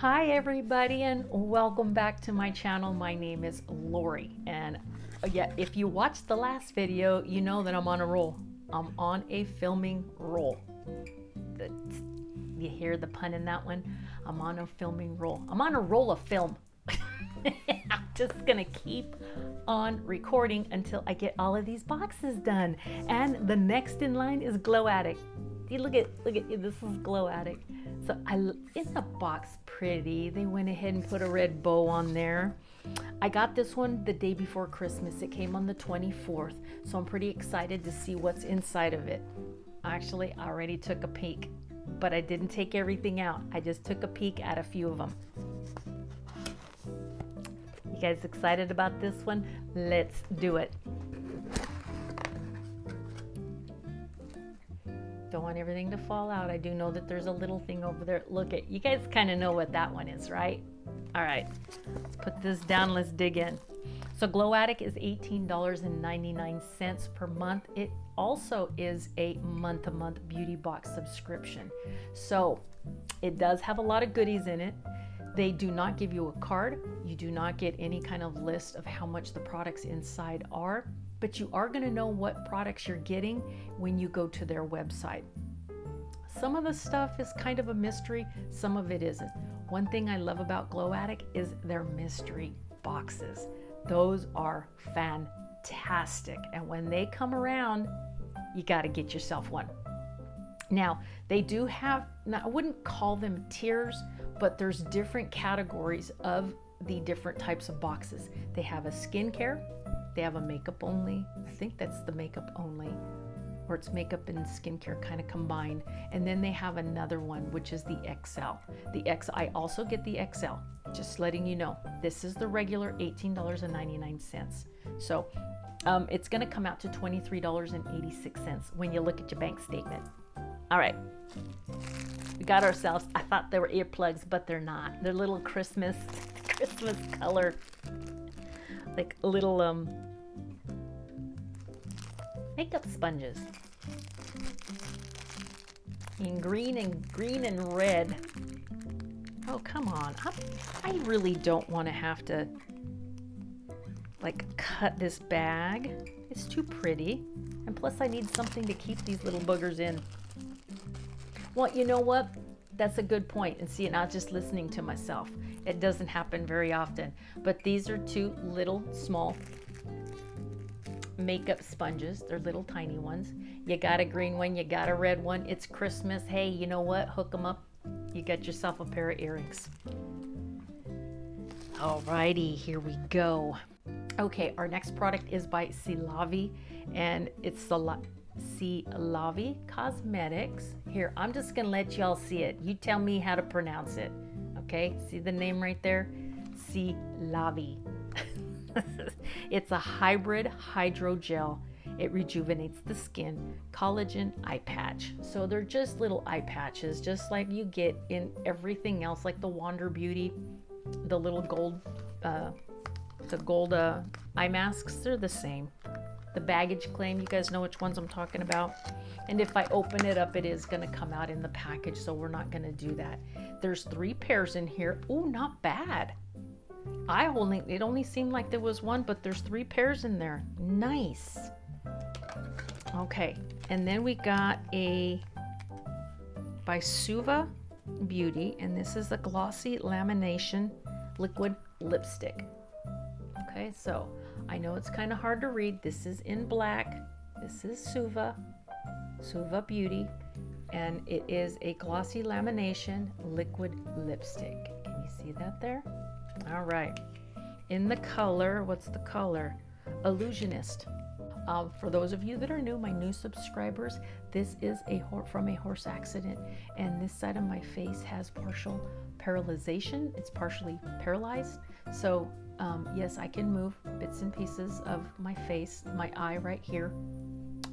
Hi everybody and welcome back to my channel. My name is Lori, and yeah, if you watched the last video, you know that I'm on a roll. I'm on a filming roll. You hear the pun in that one? I'm on a filming roll. I'm on a roll of film. I'm just gonna keep on recording until I get all of these boxes done. And the next in line is Glow Addict. Look at this is Glow Addict. So isn't the box pretty? They went ahead and put a red bow on there. I got this one the day before Christmas. It came on the 24th, so I'm pretty excited to see what's inside of it. Actually, I already took a peek, but I didn't take everything out. I just took a peek at a few of them. You guys excited about this one? Let's do it. Don't want everything to fall out. I do know that there's a little thing over there. Look at, you guys kind of know what that one is, right? All right, let's put this down. Let's dig in. So Glow Addict is $18.99 per month. It also is a month-to-month beauty box subscription. So it does have a lot of goodies in it. They do not give you a card. You do not get any kind of list of how much the products inside are, but you are going to know what products you're getting when you go to their website. Some of the stuff is kind of a mystery, some of it isn't. One thing I love about Glow Addict is their mystery boxes. Those are fantastic, and when they come around, you got to get yourself one. Now, they do have, now I wouldn't call them tiers, but there's different categories of the different types of boxes. They have a skincare, they have a makeup only. I think that's the makeup only, or it's makeup and skincare kind of combined. And then they have another one, which is the XL. I also get the XL, just letting you know. This is the regular $18.99. So it's gonna come out to $23.86 when you look at your bank statement. All right, we got ourselves, I thought they were earplugs, but they're not. They're little Christmas color, like little makeup sponges in green and red. Oh, come on. I really don't want to have to like cut this bag. It's too pretty. And plus I need something to keep these little boogers in. Well, you know what? That's a good point. And see, not just listening to myself. It doesn't happen very often. But these are two little small makeup sponges. They're little tiny ones. You got a green one, you got a red one. It's Christmas. Hey, you know what? Hook them up. You got yourself a pair of earrings. Alrighty, here we go. Okay, our next product is by Silavi, and it's Silavi Cosmetics. Here, I'm just gonna let y'all see it. You tell me how to pronounce it. Okay, see the name right there? Silavi. It's a hybrid hydrogel. It rejuvenates the skin, collagen eye patch. So they're just little eye patches, just like you get in everything else, like the Wander Beauty, the little gold, eye masks. They're the same. The baggage claim, you guys know which ones I'm talking about. And if I open it up, it is gonna come out in the package, so we're not gonna do that. There's 3 pairs in here. Ooh, not bad. It only seemed like there was one, but there's 3 pairs in there. Nice. Okay, and then we got a by SVA Beauty, and this is the glossy lamination liquid lipstick. Okay, so I know it's kind of hard to read. This is in black. This is SVA Beauty, and it is a glossy lamination liquid lipstick. Can you see that there? All right. In the color, what's the color? Illusionist. For those of you that are new, my new subscribers, this is from a horse accident, and this side of my face has partial paralyzation. It's partially paralyzed. So yes, I can move bits and pieces of my face, my eye right here.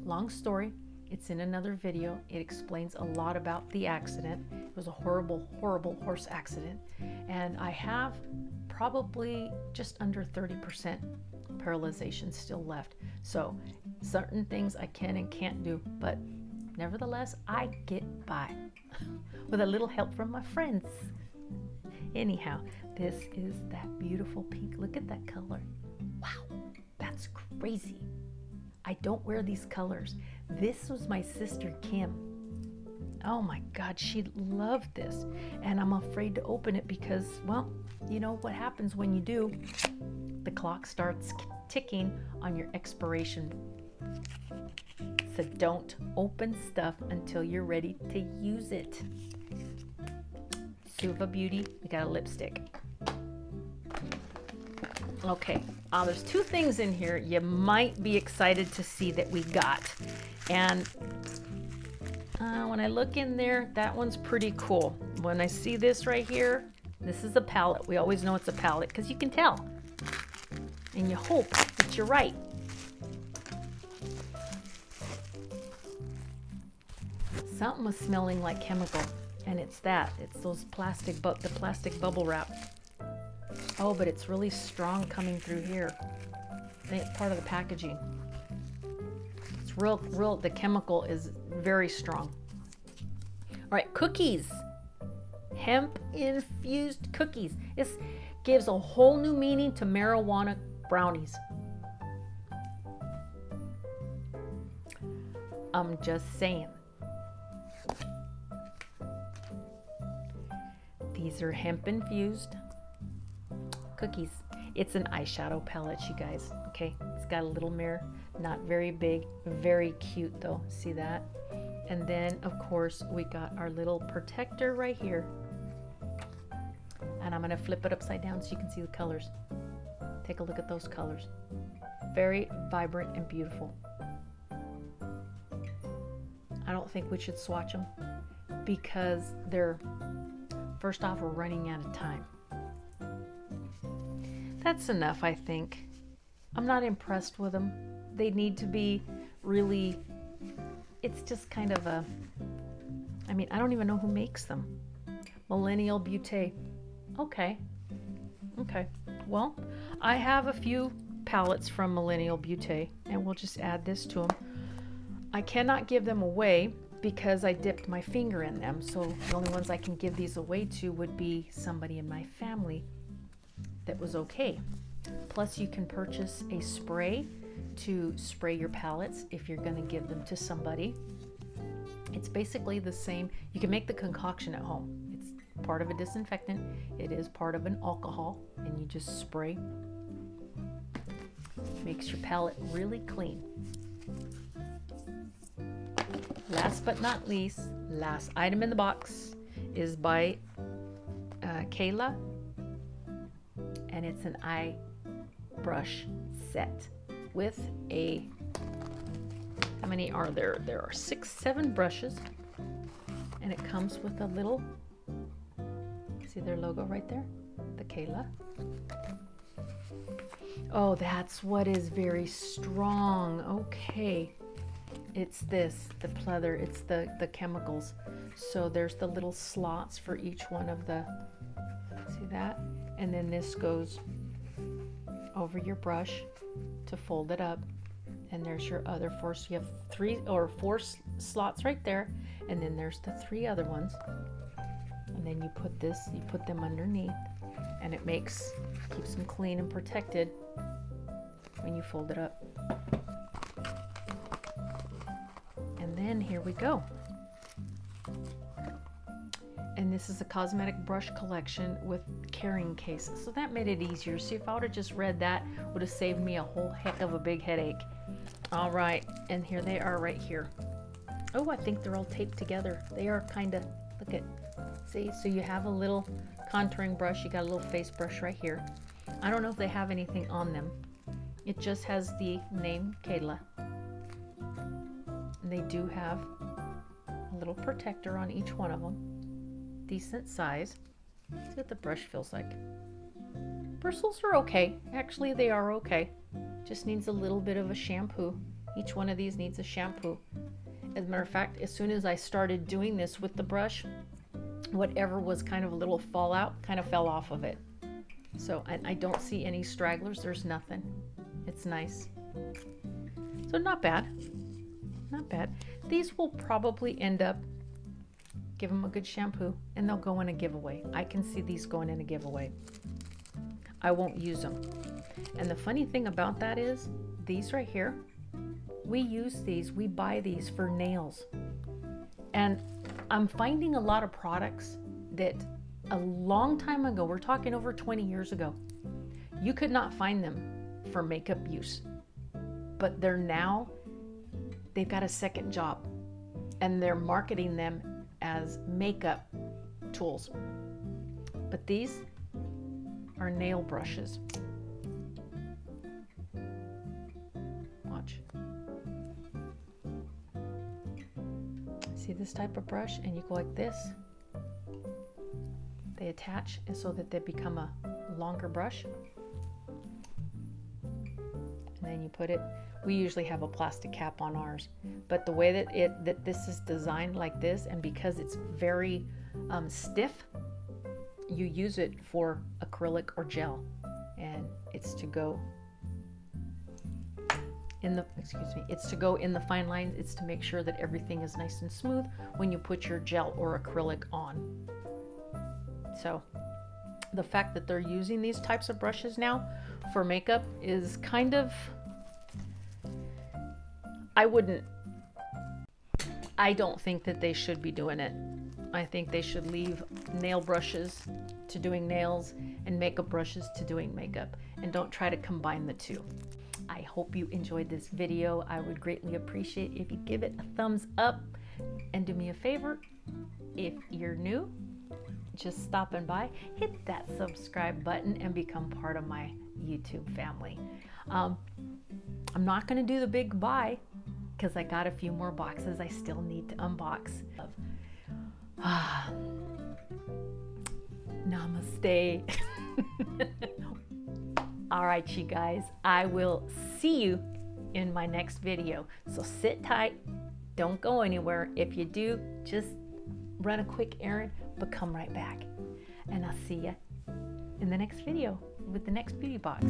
Long story. It's in another video. It explains a lot about the accident. It was a horrible, horrible horse accident. And I have probably just under 30% paralyzation still left. So certain things I can and can't do, but nevertheless, I get by with a little help from my friends. Anyhow, this is that beautiful pink. Look at that color. Wow, that's crazy. I don't wear these colors. This was my sister Kim. Oh my God, she loved this. And I'm afraid to open it because, well, you know what happens when you do? The clock starts ticking on your expiration. So don't open stuff until you're ready to use it. SVA Beauty, we got a lipstick. Okay, there's two things in here you might be excited to see that we got. And when I look in there, that one's pretty cool. When I see this right here, this is a palette. We always know it's a palette because you can tell. And you hope that you're right. Something was smelling like chemical, and it's that. It's those the plastic bubble wrap. Oh, but it's really strong coming through here. I think it's part of the packaging. It's real, the chemical is very strong. All right, cookies. Hemp infused cookies. This gives a whole new meaning to marijuana brownies. I'm just saying. These are hemp infused cookies. It's an eyeshadow palette, you guys. Okay, it's got a little mirror, not very big, very cute though. See that? And then of course we got our little protector right here. And I'm gonna flip it upside down so you can see the colors. Take a look at those colors. Very vibrant and beautiful. I don't think we should swatch them because they're, first off, we're running out of time. That's enough, I think. I'm not impressed with them. They need to be really, it's just kind of a, I mean, I don't even know who makes them. Millenial Beaute. Okay. Well, I have a few palettes from Millenial Beaute, and we'll just add this to them. I cannot give them away because I dipped my finger in them, so the only ones I can give these away to would be somebody in my family that was okay. Plus you can purchase a spray to spray your palettes if you're going to give them to somebody. It's basically the same. You can make the concoction at home. It's part of a disinfectant. It is part of an alcohol, and you just spray. Makes your palette really clean. Last but not least, last item in the box is by Kayla, and it's an eye brush set with a, how many are there? There are 6-7 brushes, and it comes with a little, see their logo right there? The Kayla. Oh, that's what is very strong. Okay. It's this, the pleather, it's the chemicals. So there's the little slots for each one of the, see that? And then this goes over your brush to fold it up. And there's your other 4, so you have 3 or 4 slots right there. And then there's the 3 other ones. And then you put this, you put them underneath, and it keeps them clean and protected when you fold it up. And then here we go. And this is a cosmetic brush collection with carrying cases. So that made it easier. See, if I would have just read that, would have saved me a whole heck of a big headache. All right, and here they are right here. Oh, I think they're all taped together. They are kind of, look at, see, so you have a little contouring brush. You got a little face brush right here. I don't know if they have anything on them. It just has the name Kayla. And they do have a little protector on each one of them. Decent size. See what the brush feels like. Bristles are okay. Actually, they are okay. Just needs a little bit of a shampoo. Each one of these needs a shampoo. As a matter of fact, as soon as I started doing this with the brush, whatever was kind of a little fallout kind of fell off of it. So I don't see any stragglers. There's nothing. It's nice. So not bad. Not bad. These will probably end up give them a good shampoo, and they'll go in a giveaway. I can see these going in a giveaway. I won't use them. And the funny thing about that is, these right here, we use these, we buy these for nails. And I'm finding a lot of products that a long time ago, we're talking over 20 years ago, you could not find them for makeup use. But they've got a second job, and they're marketing them as makeup tools. But these are nail brushes. Watch. See this type of brush, and you go like this. They attach and so that they become a longer brush. And then you put it, we usually have a plastic cap on ours, but the way that this is designed like this, and because it's very stiff, you use it for acrylic or gel, and it's to go in the, it's to go in the fine lines. It's to make sure that everything is nice and smooth when you put your gel or acrylic on. So the fact that they're using these types of brushes now for makeup is kind of, I don't think that they should be doing it. I think they should leave nail brushes to doing nails and makeup brushes to doing makeup, and don't try to combine the two. I hope you enjoyed this video. I would greatly appreciate if you give it a thumbs up, and do me a favor, if you're new, just stopping by, hit that subscribe button and become part of my YouTube family. I'm not going to do the big buy because I got a few more boxes I still need to unbox. Namaste. All right, you guys, I will see you in my next video. So sit tight, don't go anywhere. If you do, just run a quick errand, but come right back. And I'll see you in the next video with the next beauty box.